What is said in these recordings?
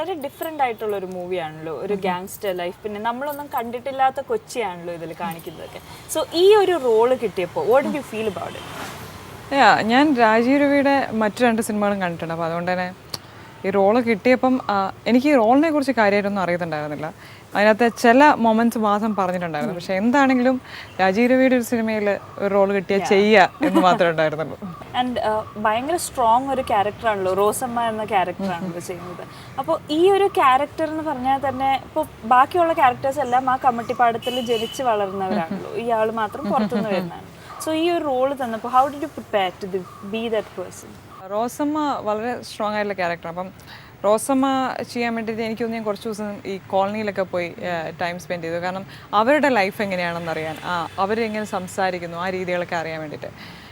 വളരെ ഡിഫറെൻ്റ് ആയിട്ടുള്ള ഒരു മൂവിയാണല്ലോ, ഒരു ഗാങ്സ്റ്റർ ലൈഫ്, പിന്നെ നമ്മളൊന്നും കണ്ടിട്ടില്ലാത്ത കൊച്ചിയാണല്ലോ ഇതിൽ കാണിക്കുന്നതൊക്കെ. സോ ഈ ഒരു റോള് കിട്ടിയപ്പോൾ what did you feel about it? ഞാൻ രാജീവ് രവിയുടെ മറ്റു 2 സിനിമകളും കണ്ടിട്ടുണ്ട്. അപ്പോൾ അതുകൊണ്ട് തന്നെ ഈ റോള് കിട്ടിയപ്പം എനിക്ക് ഈ റോളിനെ കുറിച്ച് കാര്യമായിട്ടൊന്നും അറിയത്തുണ്ടായിരുന്നില്ല. അതിനകത്ത് ചില മൊമെന്റ്സ് മാത്രം പറഞ്ഞിട്ടുണ്ടായിരുന്നു. പക്ഷെ എന്താണെങ്കിലും രാജീവ് രവിയുടെ ഒരു സിനിമയിൽ ഒരു റോള് കിട്ടിയാൽ ചെയ്യുക എന്ന് മാത്രമേ ഉണ്ടായിരുന്നുള്ളൂ. ആൻഡ് ഭയങ്കര സ്ട്രോങ് ഒരു ക്യാരക്ടറാണല്ലോ, റോസമ്മ എന്ന ക്യാരക്ടറാണല്ലോ ചെയ്യുന്നത്. അപ്പോൾ ഈ ഒരു ക്യാരക്ടർ എന്ന് പറഞ്ഞാൽ തന്നെ ഇപ്പോൾ ബാക്കിയുള്ള ക്യാരക്ടേഴ്സ് എല്ലാം ആ കമ്മട്ടിപ്പാടത്തിൽ ജനിച്ച് വളർന്നവരാണല്ലോ, ഇയാൾ മാത്രം പുറത്തുനിന്ന് വരുന്നതാണ്. സോ ഈ ഒരു റോള് തന്നപ്പോൾ how did you prepare to be that person? Rosamma വളരെ സ്ട്രോങ് ആയിട്ടുള്ള ക്യാരക്ടർ. അപ്പം റോസമ്മ ചെയ്യാൻ വേണ്ടിയിട്ട് എനിക്ക് തോന്നി ഞാൻ കുറച്ച് ദിവസം ഈ കോളനിയിലൊക്കെ പോയി ടൈം സ്പെൻഡ് ചെയ്തു. കാരണം അവരുടെ ലൈഫ് എങ്ങനെയാണെന്ന് അറിയാൻ, അവരെങ്ങനെ സംസാരിക്കുന്നു, ആ രീതികളൊക്കെ അറിയാൻ വേണ്ടിയിട്ട്.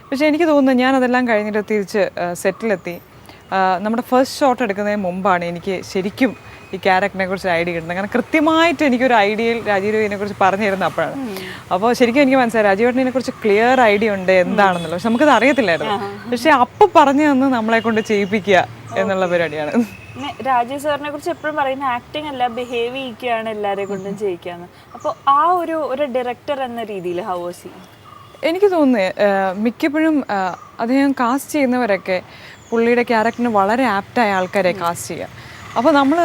പക്ഷേ എനിക്ക് തോന്നുന്നു ഞാൻ അതെല്ലാം കഴിഞ്ഞിട്ട് തിരിച്ച് സെറ്റിലെത്തി. നമ്മുടെ ഫസ്റ്റ് ഷോട്ട് എടുക്കുന്നതിന് മുമ്പാണ് എനിക്ക് ശരിക്കും ഈ ക്യാരക്ടറിനെ കുറിച്ച് ഐഡിയ കിട്ടുന്നത്. കാരണം കൃത്യമായിട്ട് എനിക്കൊരു ഐഡിയയിൽ രാജീവ് രവിനെ കുറിച്ച് പറഞ്ഞു തരുന്നത് അപ്പോഴാണ്. അപ്പോൾ ശരിക്കും എനിക്ക് മനസ്സിലായി രാജീവേട്ടനെ കുറിച്ച് ക്ലിയർ ഐഡിയ ഉണ്ട് എന്താണെന്നുള്ളത്. പക്ഷെ നമുക്കത് അറിയത്തില്ലായിരുന്നു. പക്ഷെ അപ്പം പറഞ്ഞു തന്ന് നമ്മളെ കൊണ്ട് ചെയ്യിപ്പിക്കുക എന്നുള്ള പരിപാടിയാണ്. രാജീവ് സാറിനെ കുറിച്ച് എപ്പോഴും പറയുന്ന ആക്ടിങ് അല്ല, ബിഹേവ് ചെയ്യിക്കുകയാണ് എല്ലാവരെ കൊണ്ടും ചെയ്യിക്കാന്ന്. അപ്പോൾ ആ ഒരു ഡയറക്ടർ എന്ന രീതിയിൽ ഹൗ വാസ് ഹി? എനിക്ക് തോന്നുന്നു മിക്കപ്പോഴും അദ്ദേഹം കാസ്റ്റ് ചെയ്യുന്നവരൊക്കെ പുള്ളിയുടെ ക്യാരക്ടറിന് വളരെ ആപ്റ്റായ ആൾക്കാരെ കാസ്റ്റ് ചെയ്യുക. അപ്പോൾ നമ്മൾ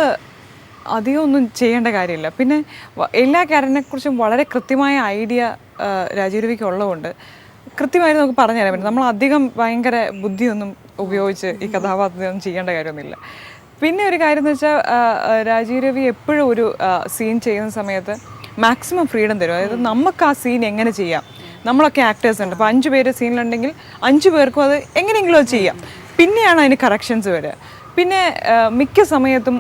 അധികം ഒന്നും ചെയ്യേണ്ട കാര്യമില്ല. പിന്നെ എല്ലാ ക്യാരക്ടറിനെ കുറിച്ചും വളരെ കൃത്യമായ ഐഡിയ രാജീവ് രവിക്ക് ഉള്ളതുകൊണ്ട് കൃത്യമായിട്ട് നമുക്ക് പറഞ്ഞു തരാൻ പറ്റും. നമ്മൾ അധികം ഭയങ്കര ബുദ്ധിയൊന്നും ഉപയോഗിച്ച് ഈ കഥാപാത്രത്തെയൊന്നും ചെയ്യേണ്ട കാര്യമൊന്നുമില്ല. പിന്നെ ഒരു കാര്യം എന്ന് വെച്ചാൽ രാജീവ് രവി എപ്പോഴും ഒരു സീൻ ചെയ്യുന്ന സമയത്ത് മാക്സിമം ഫ്രീഡം തരും. അതായത് നമുക്ക് ആ സീൻ എങ്ങനെ ചെയ്യാം, നമ്മളൊക്കെ ആക്ടേഴ്സ് ഉണ്ട്. അപ്പോൾ 5 പേര് സീനിലുണ്ടെങ്കിൽ 5 പേർക്കും അത് എങ്ങനെയെങ്കിലും അത് ചെയ്യാം. പിന്നെയാണ് അതിന് കറക്ഷൻസ് വരിക. പിന്നെ മിക്ക സമയത്തും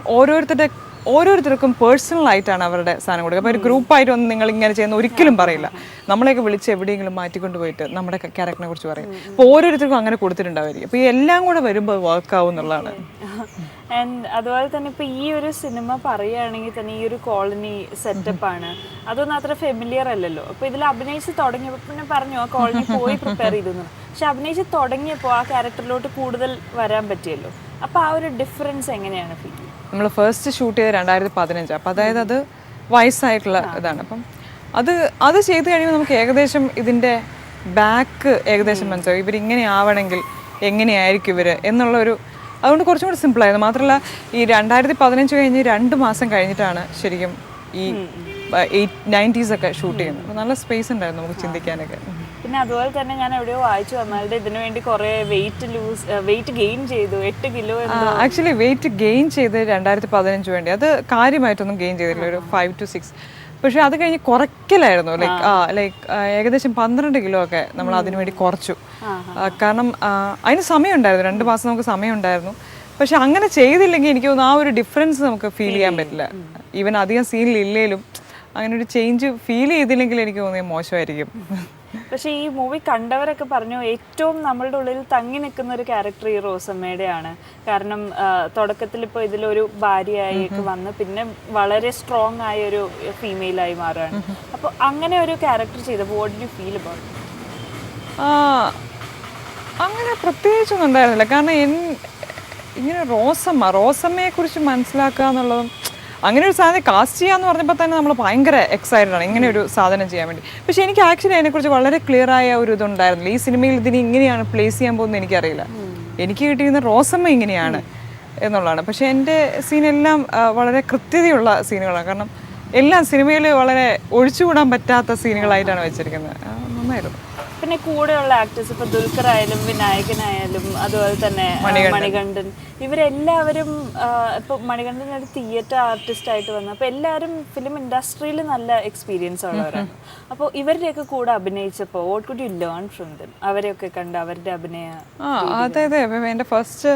ഓരോരുത്തർക്കും പേഴ്സണലായിട്ടാണ് അവരുടെ സാധനം കൊടുക്കുക. അപ്പോൾ ഒരു ഗ്രൂപ്പായിട്ട് വന്ന് നിങ്ങൾ ഇങ്ങനെ ചെയ്യുന്ന ഒരിക്കലും പറയില്ല. നമ്മളെയൊക്കെ വിളിച്ച് എവിടെയെങ്കിലും മാറ്റിക്കൊണ്ട് പോയിട്ട് നമ്മുടെ ക്യാരക്ടറിനെ കുറിച്ച് പറയും. അപ്പോൾ ഓരോരുത്തർക്കും അങ്ങനെ കൊടുത്തിട്ടുണ്ടായിരിക്കും. അപ്പോൾ ഈ എല്ലാം കൂടെ വരുമ്പോൾ വർക്കാവും എന്നുള്ളതാണ്. ആൻഡ് അതുപോലെ തന്നെ ഇപ്പോൾ ഈ ഒരു സിനിമ പറയുകയാണെങ്കിൽ തന്നെ ഈ ഒരു കോളനി സെറ്റപ്പാണ്, അതൊന്നും അത്ര ഫെമിലിയർ അല്ലല്ലോ. അപ്പോൾ ഇതിൽ അഭിനയിച്ച് തുടങ്ങിയപ്പോൾ പിന്നെ പറഞ്ഞു ആ കോളനി പോയി പ്രിപ്പയർ ചെയ്തെന്ന്. പക്ഷെ അഭിനയിച്ച് തുടങ്ങിയപ്പോൾ ആ ക്യാരക്ടറിലോട്ട് കൂടുതൽ വരാൻ പറ്റിയല്ലോ. അപ്പോൾ ആ ഒരു ഡിഫറൻസ് എങ്ങനെയാണ് ഫീൽ? നമ്മൾ ഫസ്റ്റ് ഷൂട്ട് ചെയ്ത് 2015. അപ്പം അതായത് അത് വയസ്സായിട്ടുള്ള ഇതാണ്. അപ്പം അത് ചെയ്ത് കഴിയുമ്പോൾ നമുക്ക് ഏകദേശം ഇതിൻ്റെ ബാക്ക് ഏകദേശം മനസ്സിലാവും. ഇവരിങ്ങനെ ആവണമെങ്കിൽ എങ്ങനെയായിരിക്കും ഇവർ എന്നുള്ളൊരു, അതുകൊണ്ട് കുറച്ചും കൂടി സിമ്പിളായിരുന്നു. മാത്രമല്ല ഈ 2015 കഴിഞ്ഞ് 2 മാസം കഴിഞ്ഞിട്ടാണ് ശരിക്കും ഈ 90s ഒക്കെ ഷൂട്ട് ചെയ്യുന്നത്. അപ്പോൾ നല്ല സ്പേസ് ഉണ്ടായിരുന്നു നമുക്ക് ചിന്തിക്കാനൊക്കെ. പിന്നെ അതുപോലെ തന്നെ ഞാൻ എവിടെയോ വായിച്ചു വന്നാലും ഇതിനു വേണ്ടി കുറേ വെയിറ്റ് ഗെയിൻ ചെയ്തു, 8 കിലോ. ആക്ച്വലി വെയിറ്റ് ഗെയിൻ ചെയ്ത് 2015 വേണ്ടി അത് കാര്യമായിട്ടൊന്നും ഗെയിൻ ചെയ്തില്ല, ഒരു 5 to 6. പക്ഷെ അത് കഴിഞ്ഞ് കുറയ്ക്കലായിരുന്നു. ലൈക്ക് ഏകദേശം 12 കിലോ ഒക്കെ നമ്മൾ അതിനു വേണ്ടി കുറച്ചു. കാരണം അതിന് സമയമുണ്ടായിരുന്നു, 2 മാസം നമുക്ക് സമയമുണ്ടായിരുന്നു. പക്ഷെ അങ്ങനെ ചെയ്തില്ലെങ്കിൽ എനിക്ക് തോന്നുന്നു ആ ഒരു ഡിഫറൻസ് നമുക്ക് ഫീൽ ചെയ്യാൻ പറ്റില്ല. ഈവൻ അധികം സീനിൽ ഇല്ലേലും അങ്ങനെ ഒരു ചേഞ്ച് ഫീൽ ചെയ്തില്ലെങ്കിൽ എനിക്ക് തോന്നിയത് മോശമായിരിക്കും. പക്ഷേ ഈ മൂവി കണ്ടവരൊക്കെ പറഞ്ഞു ഏറ്റവും നമ്മളുടെ ഉള്ളിൽ തങ്ങി നിൽക്കുന്ന ഒരു ക്യാരക്ടർ ഈ റോസമ്മയുടെയാണ്. കാരണം തുടക്കത്തിൽ ഇപ്പോൾ ഇതിലൊരു ഭാര്യയായി വന്ന് പിന്നെ വളരെ സ്ട്രോങ് ആയ ഒരു ഫീമെയിലായി മാറുകയാണ്. അപ്പോൾ അങ്ങനെ ഒരു ക്യാരക്ടർ ചെയ്തപ്പോൾ what did you feel about? അങ്ങനെ പ്രത്യേകിച്ചൊന്നും ഉണ്ടായിരുന്നില്ല. കാരണം ഇങ്ങനെ റോസമ്മയെക്കുറിച്ച് മനസ്സിലാക്കുക എന്നുള്ളതും അങ്ങനെ ഒരു സാധനം കാസ്റ്റ് ചെയ്യാന്ന് പറഞ്ഞപ്പോൾ തന്നെ നമ്മൾ ഭയങ്കര എക്സൈറ്റഡ് ആണ് ഇങ്ങനെ ഒരു സാധനം ചെയ്യാൻ വേണ്ടി. പക്ഷെ എനിക്ക് ആക്ച്വലി അതിനെക്കുറിച്ച് വളരെ ക്ലിയർ ആയ ഒരു ഇതുണ്ടായിരുന്നില്ല. ഈ സിനിമയിൽ ഇതിന് ഇങ്ങനെയാണ് പ്ലേസ് ചെയ്യാൻ പോകുന്നത് എനിക്കറിയില്ല. എനിക്ക് കിട്ടിയിരുന്ന റോസമ്മ ഇങ്ങനെയാണ് എന്നുള്ളതാണ്. പക്ഷെ എൻ്റെ സീനെല്ലാം വളരെ കൃത്യതയുള്ള സീനുകളാണ്. കാരണം എല്ലാം സിനിമയിൽ വളരെ ഒഴിച്ചുകൂടാൻ പറ്റാത്ത സീനുകളായിട്ടാണ് വെച്ചിരിക്കുന്നത്. നന്നായിരുന്നു. പിന്നെ കൂടെയുള്ള ആക്ടേഴ്സ് ഇപ്പോൾ ദുൽഖർ ആയാലും വിനായകനായാലും അതുപോലെ തന്നെ മണികണ്ഠൻ, ഇവരെല്ലാവരും ഇപ്പോൾ മണികണ്ഠൻ ഒരു തിയേറ്റർ ആർട്ടിസ്റ്റ് ആയിട്ട് വന്നു. അപ്പോൾ എല്ലാവരും ഫിലിം ഇൻഡസ്ട്രിയിൽ നല്ല എക്സ്പീരിയൻസ് ഉള്ളവരാണ്. അപ്പോൾ ഇവരുടെയൊക്കെ കൂടെ അഭിനയിച്ചപ്പോൾ what could you learn from them? അവരെയൊക്കെ കണ്ട് അവരുടെ അഭിനയ അതെ എൻ്റെ ഫസ്റ്റ്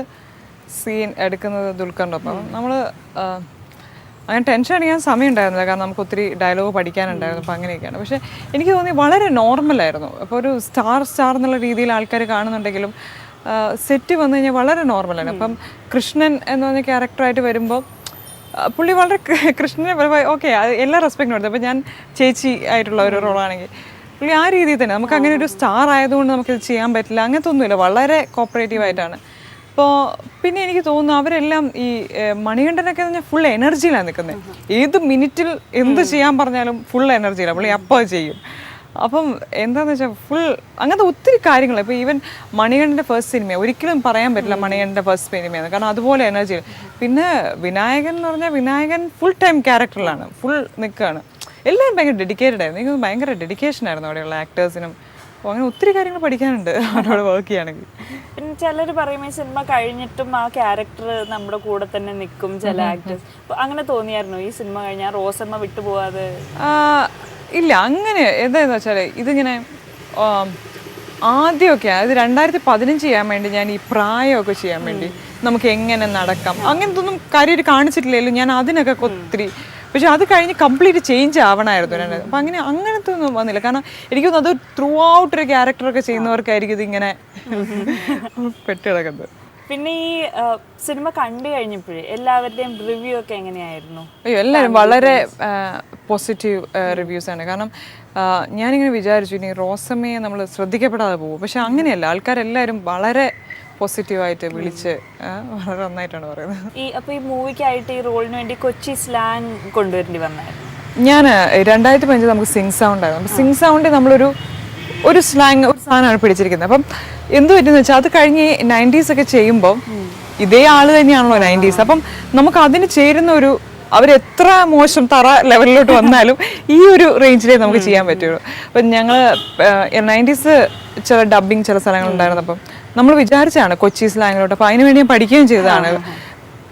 സീൻ എടുക്കുന്നത് ദുൽഖറിൻ്റെ ഒപ്പം. നമ്മൾ അങ്ങനെ ടെൻഷൻ അടിക്കാൻ സമയം ഉണ്ടായിരുന്നില്ല. കാരണം നമുക്ക് ഒത്തിരി ഡയലോഗ് പഠിക്കാനുണ്ടായിരുന്നു. അപ്പോൾ അങ്ങനെയൊക്കെയാണ്. പക്ഷേ എനിക്ക് തോന്നി വളരെ നോർമലായിരുന്നു. അപ്പോൾ ഒരു സ്റ്റാർ എന്നുള്ള രീതിയിൽ ആൾക്കാർ കാണുന്നുണ്ടെങ്കിലും സെറ്റ് വന്നു കഴിഞ്ഞാൽ വളരെ നോർമലാണ്. അപ്പം കൃഷ്ണൻ എന്ന് പറഞ്ഞ ക്യാരക്ടറായിട്ട് വരുമ്പോൾ പുള്ളി വളരെ കൃഷ്ണനെ ഓക്കെ എല്ലാ റെസ്പെക്റ്റും കൊടുത്തു. അപ്പോൾ ഞാൻ ചേച്ചി ആയിട്ടുള്ള ഒരു റോളാണെങ്കിൽ പുള്ളി ആ രീതിയിൽ തന്നെ നമുക്ക് അങ്ങനെ ഒരു സ്റ്റാർ ആയതുകൊണ്ട് നമുക്കിത് ചെയ്യാൻ പറ്റില്ല അങ്ങനത്തെ ഒന്നുമില്ല. വളരെ കോപ്പറേറ്റീവായിട്ടാണ്. അപ്പോൾ പിന്നെ എനിക്ക് തോന്നുന്നു അവരെല്ലാം ഈ മണികണ്ഠനൊക്കെ പറഞ്ഞാൽ ഫുൾ എനർജിയിലാണ് നിൽക്കുന്നത്. ഏത് മിനിറ്റിൽ എന്ത് ചെയ്യാൻ പറഞ്ഞാലും ഫുൾ എനർജിയിലാണ് പുള്ളി, അപ്പോൾ ചെയ്യും. അപ്പം എന്താണെന്ന് വെച്ചാൽ ഫുൾ അങ്ങനത്തെ ഒത്തിരി കാര്യങ്ങൾ. ഇപ്പോൾ ഈവൻ മണികണ്ഠൻ്റെ ഫസ്റ്റ് സിനിമ ഒരിക്കലും പറയാൻ പറ്റില്ല മണികണ്ഠൻ്റെ ഫസ്റ്റ് സിനിമയാണ്, കാരണം അതുപോലെ എനർജി. പിന്നെ വിനായകൻ എന്ന് പറഞ്ഞാൽ വിനായകൻ ഫുൾ ടൈം ക്യാരക്ടറിലാണ്, ഫുൾ നിൽക്കുകയാണ്. എല്ലാവരും ഭയങ്കര ഡെഡിക്കേറ്റഡ് ആയിരുന്നു. എനിക്ക് ഭയങ്കര ഡെഡിക്കേഷൻ ആയിരുന്നു അവിടെയുള്ള ആക്ടേഴ്സിനും. അപ്പോൾ അങ്ങനെ ഒത്തിരി കാര്യങ്ങൾ പഠിക്കാനുണ്ട് അവരോട് വർക്ക് ചെയ്യുകയാണെങ്കിൽ. പിന്നെ ചിലർ പറയും ഈ സിനിമ കഴിഞ്ഞിട്ടും ആ ക്യാരക്ടർ നമ്മുടെ കൂടെ തന്നെ നിൽക്കും ചില ആക്ടേഴ്സ്. അങ്ങനെ തോന്നിയായിരുന്നു ഈ സിനിമ കഴിഞ്ഞാൽ റോസമ്മ വിട്ടുപോകാതെ? ഇല്ല, അങ്ങനെ എന്താണെന്ന് വെച്ചാൽ ഇതിങ്ങനെ ആദ്യമൊക്കെ അത് 2015 ചെയ്യാൻ വേണ്ടി ഞാൻ ഈ പ്രായമൊക്കെ ചെയ്യാൻ വേണ്ടി നമുക്ക് എങ്ങനെ നടക്കാം അങ്ങനത്തെ ഒന്നും കാര്യമായിട്ട് കാണിച്ചിട്ടില്ലല്ലോ ഞാൻ. അതിനൊക്കെ ഒത്തിരി, പക്ഷെ അത് കഴിഞ്ഞ് കംപ്ലീറ്റ് ചേഞ്ച് ആവണമായിരുന്നു. അപ്പം അങ്ങനത്തെ ഒന്നും വന്നില്ല. കാരണം എനിക്ക് തോന്നുന്നു അത് ത്രൂ ഔട്ട് ഒരു ക്യാരക്ടറൊക്കെ ചെയ്യുന്നവർക്കായിരിക്കും ഇതിങ്ങനെ പെട്ടിടക്കുന്നത്. പിന്നെ ഈ സിനിമ കണ്ടു കഴിഞ്ഞപ്പോഴേ എല്ലാവരുടെയും റിവ്യൂ ഒക്കെ എങ്ങനെയായിരുന്നു? അയ്യോ, എല്ലാവരും വളരെ പോസിറ്റീവ് റിവ്യൂസ് ആണ്. കാരണം ഞാനിങ്ങനെ വിചാരിച്ചു ഇനി റോസമ്മയെ നമ്മൾ ശ്രദ്ധിക്കപ്പെടാതെ പോകും, പക്ഷെ അങ്ങനെയല്ല. ആൾക്കാരെല്ലാവരും വളരെ പോസിറ്റീവായിട്ട് വിളിച്ച് വളരെ നന്നായിട്ടാണ് പറയുന്നത്. അപ്പോൾ ഈ മൂവിക്കായിട്ട് ഈ റോളിന് വേണ്ടി കൊച്ചി സ്ലാങ് കൊണ്ടുവരേണ്ടി വന്നായിരുന്നു. ഞാൻ 2015 നമുക്ക് സിങ് സൗണ്ട് ആയിരുന്നു. അപ്പം സിങ് സൗണ്ടിൽ ഒരു സ്ലാങ് ഒരു സാധനമാണ് പിടിച്ചിരിക്കുന്നത്. അപ്പം എന്ത് പറ്റുമെന്ന് വെച്ചാൽ അത് കഴിഞ്ഞ് 90s ഒക്കെ ചെയ്യുമ്പോൾ ഇതേ ആള് തന്നെയാണല്ലോ 90s. അപ്പം നമുക്ക് അതിന് ചേരുന്ന ഒരു, അവരെത്ര മോശം തറ ലെവലിലോട്ട് വന്നാലും ഈ ഒരു റേഞ്ചിലേ നമുക്ക് ചെയ്യാൻ പറ്റുള്ളൂ. അപ്പം ഞങ്ങൾ 90s ചില ഡബ്ബിങ് ചില സ്ഥലങ്ങളുണ്ടായിരുന്നു. അപ്പം നമ്മൾ വിചാരിച്ചാണ് കൊച്ചി സ്ലാങ്ങിലോട്ട്, അപ്പോൾ അതിന് വേണ്ടി ഞാൻ പഠിക്കുകയും ചെയ്തതാണ്.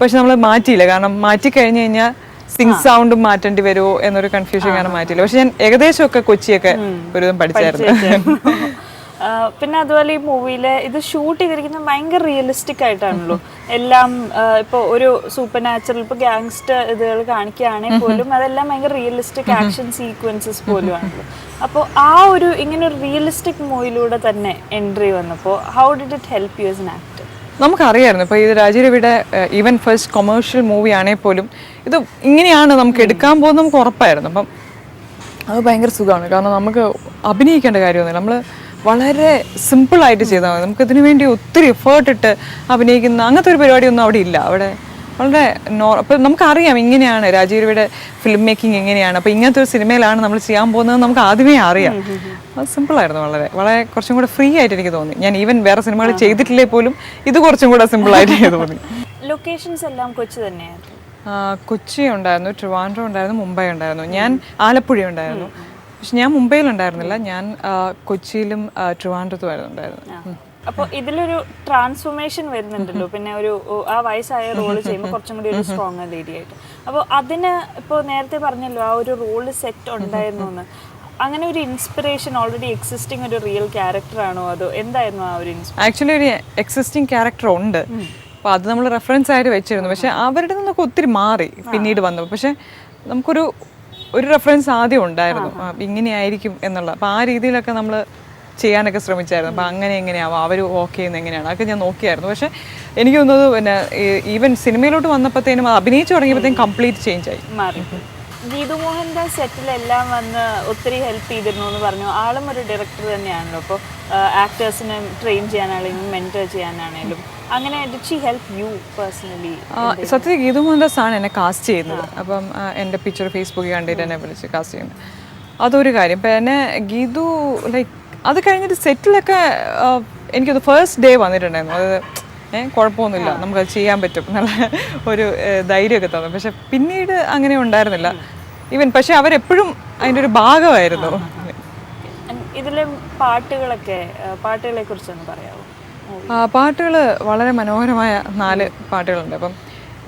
പക്ഷെ നമ്മൾ മാറ്റിയില്ല, കാരണം മാറ്റി കഴിഞ്ഞ് കഴിഞ്ഞാൽ സിങ് സൗണ്ടും മാറ്റേണ്ടി വരുമോ എന്നൊരു കൺഫ്യൂഷൻ കാരണം മാറ്റിയില്ല. പക്ഷെ ഞാൻ ഏകദേശമൊക്കെ കൊച്ചിയൊക്കെ ഒരു വിധം പഠിച്ചായിരുന്നു. പിന്നെ അതുപോലെ ഈ മൂവിയില് ഇത് ഷൂട്ട് ചെയ്തിരിക്കുന്നത് ഭയങ്കര റിയലിസ്റ്റിക് ആയിട്ടാണല്ലോ എല്ലാം. ഇപ്പോൾ ഒരു സൂപ്പർ നാച്ചുറൽ, ഇപ്പോൾ ഗാങ്സ്റ്റർ ഇതുകൾ കാണിക്കുകയാണെങ്കിൽ പോലും അതെല്ലാം ഭയങ്കര റിയലിസ്റ്റിക് ആക്ഷൻ സീക്വൻസസ് പോലും ആണല്ലോ. അപ്പോൾ ആ ഒരു ഇങ്ങനെ ഒരു റിയലിസ്റ്റിക് മൂവിയിലൂടെ തന്നെ എൻട്രി വന്നപ്പോൾ how did it help you as an actor? നമുക്കറിയായിരുന്നു ഇപ്പോൾ ഇത് രാജീരവിയുടെ ഈവൻ ഫസ്റ്റ് കൊമേഴ്ഷ്യൽ മൂവി ആണെങ്കിൽ പോലും ഇത് ഇങ്ങനെയാണ് നമുക്ക് എടുക്കാൻ പോകുന്നത് നമുക്ക് ഉറപ്പായിരുന്നു. അപ്പം അത് ഭയങ്കര സുഖമാണ്, കാരണം നമുക്ക് അഭിനയിക്കേണ്ട കാര്യമൊന്നുമില്ല. നമ്മൾ വളരെ സിമ്പിളായിട്ട് ചെയ്താൽ മതി. നമുക്കിതിനു വേണ്ടി ഒത്തിരി എഫേർട്ട് ഇട്ട് അഭിനയിക്കുന്ന അങ്ങനത്തെ ഒരു പരിപാടിയൊന്നും അവിടെ ഇല്ല. അവിടെ വളരെ അപ്പം നമുക്കറിയാം ഇങ്ങനെയാണ് രാജീരവിയുടെ ഫിലിം മേക്കിംഗ് എങ്ങനെയാണ്. അപ്പോൾ ഇങ്ങനത്തെ ഒരു സിനിമയിലാണ് നമ്മൾ ചെയ്യാൻ പോകുന്നത് നമുക്ക് ആദ്യമേ അറിയാം. അത് സിമ്പിളായിരുന്നു, വളരെ വളരെ കുറച്ചും കൂടെ ഫ്രീ ആയിട്ട് എനിക്ക് തോന്നി. ഞാൻ ഈവൻ വേറെ സിനിമകൾ ചെയ്തിട്ടില്ലേ പോലും ഇത് കുറച്ചും കൂടെ സിമ്പിളായിട്ട് എനിക്ക് തോന്നി. ലൊക്കേഷൻസ് എല്ലാം കൊച്ചി തന്നെയായിരുന്നു? കൊച്ചി ഉണ്ടായിരുന്നു, ട്രിവാൻഡ്രം ഉണ്ടായിരുന്നു, മുംബൈ ഉണ്ടായിരുന്നു, ഞാൻ ആലപ്പുഴ ഉണ്ടായിരുന്നു. പക്ഷെ ഞാൻ മുംബൈയിലുണ്ടായിരുന്നില്ല, ഞാൻ കൊച്ചിയിലും ട്രിവാൻഡ്രത്തുമായിരുന്നു ഉണ്ടായിരുന്നത്. അപ്പോൾ ഇതിലൊരു ട്രാൻസ്ഫോർമേഷൻ വരുന്നുണ്ടല്ലോ, പിന്നെ ഒരു ആ വയസ്സായ റോള് ചെയ്യുമ്പോൾ കുറച്ചും കൂടി ഒരു സ്ട്രോങ് ലേഡി ആയിട്ട്. അപ്പോൾ അതിന് ഇപ്പോൾ നേരത്തെ പറഞ്ഞല്ലോ ആ ഒരു റോള് സെറ്റ് ഉണ്ടായിരുന്നു എന്ന്. അങ്ങനെ ഒരു ഇൻസ്പിറേഷൻ ഓൾറെഡി എക്സിസ്റ്റിംഗ് ഒരു റിയൽ ക്യാരക്ടറാണോ അതോ എന്തായിരുന്നു ആ ഒരു ഇൻസ്പിറേഷൻ? ആക്ച്വലി ഒരു എക്സിസ്റ്റിംഗ് ക്യാരക്ടർ ഉണ്ട്, അപ്പോൾ അത് നമ്മൾ റെഫറൻസ് ആയിട്ട് വെച്ചിരുന്നു. പക്ഷെ അവരുടെ നിന്നൊക്കെ ഒത്തിരി മാറി പിന്നീട് വന്നു. പക്ഷെ നമുക്കൊരു റെഫറൻസ് ആദ്യം ഉണ്ടായിരുന്നു, ഇങ്ങനെയായിരിക്കും എന്നുള്ള. അപ്പോൾ ആ രീതിയിലൊക്കെ നമ്മൾ ചെയ്യാനൊക്കെ ശ്രമിച്ചായിരുന്നു. അപ്പോൾ അങ്ങനെ എങ്ങനെയാവും അവർ ഓക്കെ ചെയ്യുന്നത് എങ്ങനെയാണ് അതൊക്കെ ഞാൻ നോക്കിയായിരുന്നു. പക്ഷെ എനിക്ക് തോന്നുന്നത് പിന്നെ ഈവൻ സിനിമയിലോട്ട് വന്നപ്പോഴത്തേനും അഭിനയിച്ച് തുടങ്ങിയപ്പോഴത്തേക്കും കംപ്ലീറ്റ് ചേഞ്ച് ആയി മാറി. ഗീതു മോഹൻ്റെ സെറ്റിലെല്ലാം വന്ന് ഒത്തിരി ഹെൽപ്പ് ചെയ്തിരുന്നു എന്ന് പറഞ്ഞു. ആളും ഒരു ഡയറക്ടർ തന്നെയാണല്ലോ. അപ്പോൾ ആക്ടേഴ്സിനെ ട്രെയിൻ ചെയ്യാനാണെങ്കിലും മെൻറ്റർ ചെയ്യാനാണെങ്കിലും അങ്ങനെ did she help you personally? സത്യത്തിൽ ഗീതു മോഹൻദാസ് ആണ് എന്നെ കാസ്റ്റ് ചെയ്യുന്നത്. അപ്പം എൻ്റെ പിക്ചർ ഫേസ്ബുക്കിൽ കണ്ടിട്ട് എന്നെ വിളിച്ച് കാസ്റ്റ് ചെയ്യുന്നത്, അതൊരു കാര്യം. ഇപ്പം എന്നെ ഗീതു ലൈക്ക് അത് കഴിഞ്ഞിട്ട് സെറ്റിലൊക്കെ എനിക്കത് ഫസ്റ്റ് ഡേ വന്നിട്ടുണ്ടായിരുന്നു. അത് കുഴപ്പമൊന്നുമില്ല, നമുക്കത് ചെയ്യാൻ പറ്റും നല്ല ഒരു ധൈര്യമൊക്കെ തന്നു. പക്ഷെ പിന്നീട് അങ്ങനെ ഉണ്ടായിരുന്നില്ല ഈവൻ. പക്ഷെ അവരെപ്പോഴും അതിൻ്റെ ഒരു ഭാഗമായിരുന്നു. ഇതിലെ പാട്ടുകളെ കുറിച്ചൊന്ന് പറയാമോ? പാട്ടുകൾ വളരെ മനോഹരമായ 4 പാട്ടുകളുണ്ട്. അപ്പം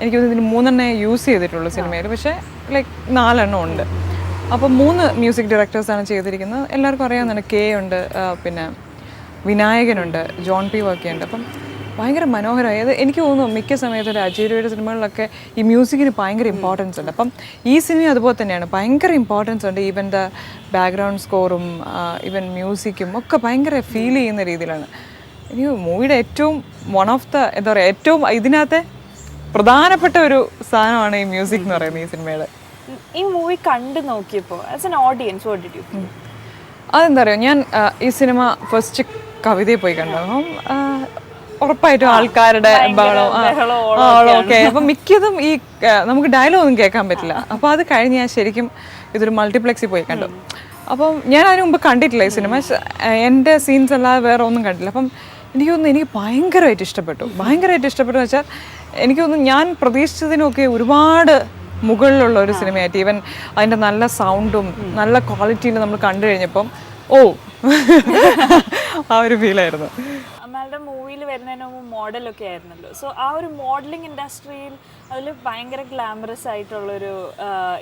എനിക്കൊന്ന് ഇതിന് 3 യൂസ് ചെയ്തിട്ടുള്ളൂ സിനിമയിൽ, പക്ഷേ ലൈക്ക് 4 ഉണ്ട്. അപ്പം 3 മ്യൂസിക് ഡയറക്ടേഴ്സാണ് ചെയ്തിരിക്കുന്നത്. എല്ലാവർക്കും അറിയാവുന്നതാണ്. കെ ഉണ്ട്, പിന്നെ വിനായകനുണ്ട്, ജോൺ പി വർക്കിയുണ്ട്. അപ്പം ഭയങ്കര മനോഹരമായി. അത് എനിക്ക് തോന്നുന്നു മിക്ക സമയത്തും രാജീരവിയുടെ സിനിമകളിലൊക്കെ ഈ മ്യൂസിക്കിന് ഭയങ്കര ഇമ്പോർട്ടൻസ് ഉണ്ട്. അപ്പം ഈ സിനിമ അതുപോലെ തന്നെയാണ്, ഭയങ്കര ഇമ്പോർട്ടൻസ് ഉണ്ട്. ഈവൻ ദ ബാക്ക്ഗ്രൗണ്ട് സ്കോറും ഈവൻ മ്യൂസിക്കും ഒക്കെ ഭയങ്കര ഫീൽ ചെയ്യുന്ന രീതിയിലാണ്. എനിക്ക് മൂവിയുടെ ഏറ്റവും വൺ ഓഫ് ദ എന്താ പറയുക ഏറ്റവും ഇതിനകത്തെ പ്രധാനപ്പെട്ട ഒരു സാധനമാണ് ഈ മ്യൂസിക് എന്ന് പറയുന്നത് ഈ സിനിമയുടെ. ഈ മൂവി കണ്ടു നോക്കിയപ്പോൾ as an audience what did you feel? അതെന്താ പറയുക, ഞാൻ ഈ സിനിമ ഫസ്റ്റ് കവിതയിൽ പോയി കണ്ടു. അപ്പം ഉറപ്പായിട്ടും ആൾക്കാരുടെ ഓക്കെ. അപ്പം മിക്കതും ഈ നമുക്ക് ഡയലോഗ് ഒന്നും കേൾക്കാൻ പറ്റില്ല. അപ്പോൾ അത് കഴിഞ്ഞ് ഞാൻ ശരിക്കും ഇതൊരു മൾട്ടിപ്ലക്സിൽ പോയി കണ്ടു. അപ്പം ഞാൻ അതിന് മുമ്പ് കണ്ടിട്ടില്ല ഈ സിനിമ. എൻ്റെ സീൻസ് അല്ലാതെ വേറെ ഒന്നും കണ്ടില്ല. അപ്പം എനിക്ക് തോന്നുന്നു എനിക്ക് ഭയങ്കരമായിട്ട് ഇഷ്ടപ്പെട്ടു എന്ന് വെച്ചാൽ എനിക്ക് തോന്നുന്നു ഞാൻ പ്രതീക്ഷിച്ചതിനൊക്കെ ഒരുപാട് മുകളിലുള്ള ഒരു സിനിമയായിട്ട്, ഈവൻ അതിൻ്റെ നല്ല സൗണ്ടും നല്ല ക്വാളിറ്റിയിൽ നമ്മൾ കണ്ടു കഴിഞ്ഞപ്പം ആ ഒരു ഫീലായിരുന്നു. അമ്മയുടെ മൂവിയിൽ വരുന്നതിന് മുമ്പ് മോഡലൊക്കെ ആയിരുന്നല്ലോ. സോ ആ ഒരു മോഡലിംഗ് ഇൻഡസ്ട്രിയിൽ അതിൽ ഭയങ്കര ഗ്ലാമറസ് ആയിട്ടുള്ളൊരു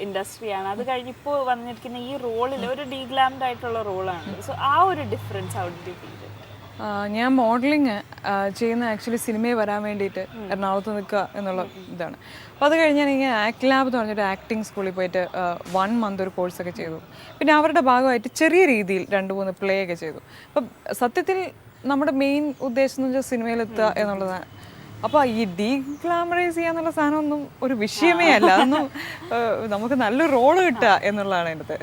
ഇൻഡസ്ട്രിയാണ്. അത് കഴിഞ്ഞ് ഇപ്പോൾ വന്നിരിക്കുന്ന ഈ റോളിൽ ഒരു ഡീഗ്ലാംഡ് ആയിട്ടുള്ള റോളാണ്. സോ ആ ഒരു ഡിഫറൻസ് അവിടെ ഫീൽ. ഞാൻ മോഡലിങ് ചെയ്യുന്ന ആക്ച്വലി സിനിമയിൽ വരാൻ വേണ്ടിയിട്ട് എറണാകുളത്ത് നിൽക്കുക എന്നുള്ള ഇതാണ്. അപ്പോൾ അത് കഴിഞ്ഞ് ഞാൻ ഇങ്ങനെ ആക്ട് ലാബ് എന്ന് പറഞ്ഞൊരു ആക്ടിങ് സ്കൂളിൽ പോയിട്ട് 1 month ഒരു കോഴ്സൊക്കെ ചെയ്തു. പിന്നെ അവരുടെ ഭാഗമായിട്ട് ചെറിയ രീതിയിൽ 2-3 പ്ലേ ഒക്കെ ചെയ്തു. അപ്പം സത്യത്തിൽ നമ്മുടെ മെയിൻ ഉദ്ദേശം എന്ന് വെച്ചാൽ സിനിമയിലെത്തുക എന്നുള്ളതാണ്. അപ്പോൾ ഈ ഡീഗ്ലാമറൈസ് ചെയ്യാന്നുള്ള സാധനമൊന്നും ഒരു വിഷയമേ അല്ല. അതൊന്നും നമുക്ക് നല്ലൊരു റോള് കിട്ടുക എന്നുള്ളതാണ് എൻ്റെ.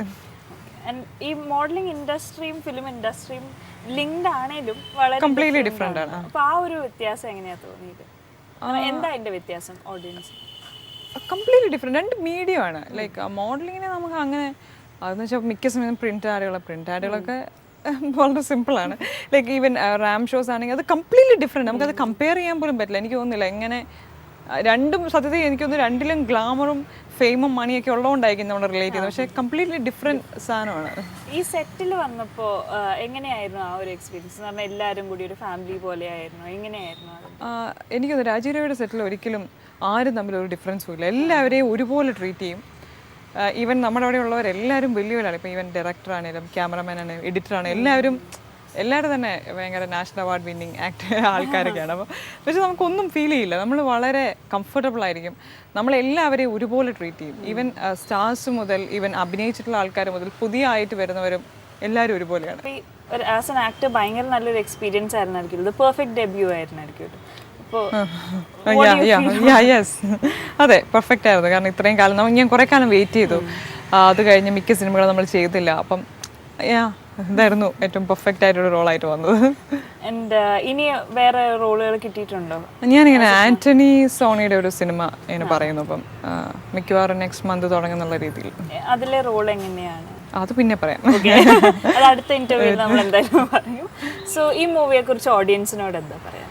ഈ മോഡലിംഗ് ഇൻഡസ്ട്രിയും ഫിലിം ഇൻഡസ്ട്രിയും ലിങ്ക്ഡ് ആണേലും വളരെ കംപ്ലീറ്റ്ലി ഡിഫറെൻ്റ് ആണ്. അപ്പോൾ ആ ഒരു വ്യത്യാസം എങ്ങനെയാണ് തോന്നിയത്? എന്താ അതിൻ്റെ വ്യത്യാസം ഓഡിയൻസ്? കംപ്ലീറ്റ്ലി ഡിഫറെൻറ്റ്, 2 മീഡിയം ആണ്. ലൈക്ക് മോഡലിങ്ങിനെ നമുക്ക് അങ്ങനെ അതെന്ന് വെച്ചാൽ മിക്ക സമയം പ്രിൻ്റ് ആഡുകളൊക്കെ വളരെ സിമ്പിളാണ്. ലൈക്ക് ഈവൻ റാം ഷോസ് ആണെങ്കിൽ അത് കംപ്ലീറ്റ്ലി ഡിഫറെൻറ്റ്. നമുക്കത് കമ്പയർ ചെയ്യാൻ പോലും പറ്റില്ല. എനിക്ക് തോന്നുന്നില്ല എങ്ങനെ രണ്ടും സത്യത്തിൽ എനിക്കൊന്ന് രണ്ടിലും ഗ്ലാമറും ഫെയിമും മണിയൊക്കെ ഉള്ളതുകൊണ്ടായിരിക്കും നമ്മൾ റിലേറ്റ് ചെയ്യുന്നത്. പക്ഷേ കംപ്ലീറ്റ്ലി ഡിഫറെൻറ്റ് സാധനമാണ്. ഈ സെറ്റിൽ വന്നപ്പോൾ എങ്ങനെയായിരുന്നു ആ ഒരു എക്സ്പീരിയൻസ്? എന്ന് പറഞ്ഞാൽ എല്ലാവരും കൂടി ഒരു ഫാമിലി പോലെ ആയിരുന്നു, എങ്ങനെയായിരുന്നു? എനിക്കൊന്ന് രാജീവ് രവിയുടെ സെറ്റിൽ ഒരിക്കലും ആരും തമ്മിലൊരു ഡിഫറൻസും ഇല്ല. എല്ലാവരെയും ഒരുപോലെ ട്രീറ്റ് ചെയ്യും. ഈവൻ നമ്മുടെ അവിടെ ഉള്ളവരെല്ലാവരും വലിയവരാണ്. ഇപ്പോൾ ഈവൻ ഡയറക്ടറാണേലും ക്യാമറമാനാണ്, എഡിറ്ററാണ്, എല്ലാവരും തന്നെ ഭയങ്കര നാഷണൽ അവാർഡ് വിന്നിങ് ആൾക്കാരൊക്കെയാണ്. അപ്പോൾ പക്ഷേ നമുക്കൊന്നും ഫീൽ ചെയ്യില്ല. നമ്മൾ വളരെ കംഫർട്ടബിൾ ആയിരിക്കും. നമ്മളെല്ലാവരെയും ഒരുപോലെ ട്രീറ്റ് ചെയ്യും. ഈവൻ സ്റ്റാർസ് മുതൽ ഈവൻ അഭിനയിച്ചിട്ടുള്ള ആൾക്കാർ മുതൽ പുതിയ ആയിട്ട് വരുന്നവരും എല്ലാവരും ഒരുപോലെയാണ്. ആസ് ആൻ ആക്ടർ ഭയങ്കര നല്ലൊരു എക്സ്പീരിയൻസ് ആയിരുന്നായിരിക്കും. ഇത് പെർഫെക്റ്റ് ഡെബ്യൂ ആയിരുന്നായിരിക്കും. അതെ, പെർഫെക്റ്റ് ആയിരുന്നു. കാരണം ഇത്രയും കാലം ഞാൻ കുറേ കാലം വെയിറ്റ് ചെയ്തു. അത് കഴിഞ്ഞ് മിക്ക സിനിമകളും നമ്മൾ ചെയ്തില്ല. അപ്പം ഇതായിരുന്നു ഏറ്റവും പെർഫെക്റ്റ് ആയിട്ടൊരു റോളായിട്ട് വന്നത്. ഇനി വേറെ റോളുകൾ കിട്ടിയിട്ടുണ്ടോ? ഞാനിങ്ങനെ ആന്റണി സോണിയുടെ ഒരു സിനിമ ഇങ്ങനെ പറയുന്നു. അപ്പം മിക്കവാറും നെക്സ്റ്റ് മന്ത് തുടങ്ങുന്നുള്ള രീതിയിൽ. അതിലെ റോൾ എങ്ങനെയാണ്? അത് പിന്നെ പറയാം, അത് അടുത്ത ഇന്റർവ്യൂവിൽ നമ്മൾ എന്തായാലും പറയും. സോ ഈ മൂവിയെ കുറിച്ച് ഓഡിയൻസിനോട് എന്താ പറയാ?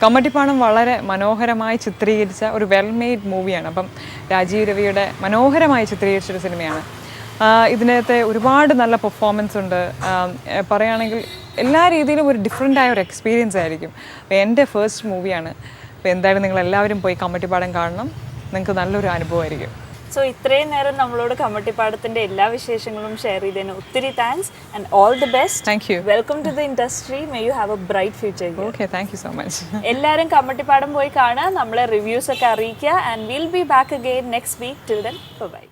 കമ്മട്ടിപ്പാടം വളരെ മനോഹരമായി ചിത്രീകരിച്ച ഒരു വെൽ മെയ്ഡ് മൂവിയാണ്. അപ്പം രാജീവ് രവിയുടെ മനോഹരമായി ചിത്രീകരിച്ചൊരു സിനിമയാണ്. ഇതിനകത്തെ ഒരുപാട് നല്ല പെർഫോമൻസ് ഉണ്ട്. പറയുകയാണെങ്കിൽ എല്ലാ രീതിയിലും ഒരു ഡിഫറെൻ്റ് ആയ ഒരു എക്സ്പീരിയൻസ് ആയിരിക്കും. അപ്പോൾ എൻ്റെ ഫസ്റ്റ് മൂവിയാണ്. അപ്പോൾ എന്തായാലും നിങ്ങളെല്ലാവരും പോയി കമ്മട്ടിപ്പാടം കാണണം. നിങ്ങൾക്ക് നല്ലൊരു അനുഭവമായിരിക്കും. സോ ഇത്രയും നേരം നമ്മളോട് കമ്മട്ടിപ്പാടത്തിൻ്റെ എല്ലാ വിശേഷങ്ങളും ഷെയർ ചെയ്തതിന് ഒത്തിരി thanks and all the best. Thank you. Welcome to the industry. May you have a bright future. Okay, thank you so much. എല്ലാവരും കമ്മട്ടിപ്പാടം പോയി കാണുക, നമ്മളെ റിവ്യൂസ് ഒക്കെ അറിയിക്കുക. And will be back again next week. Till then by.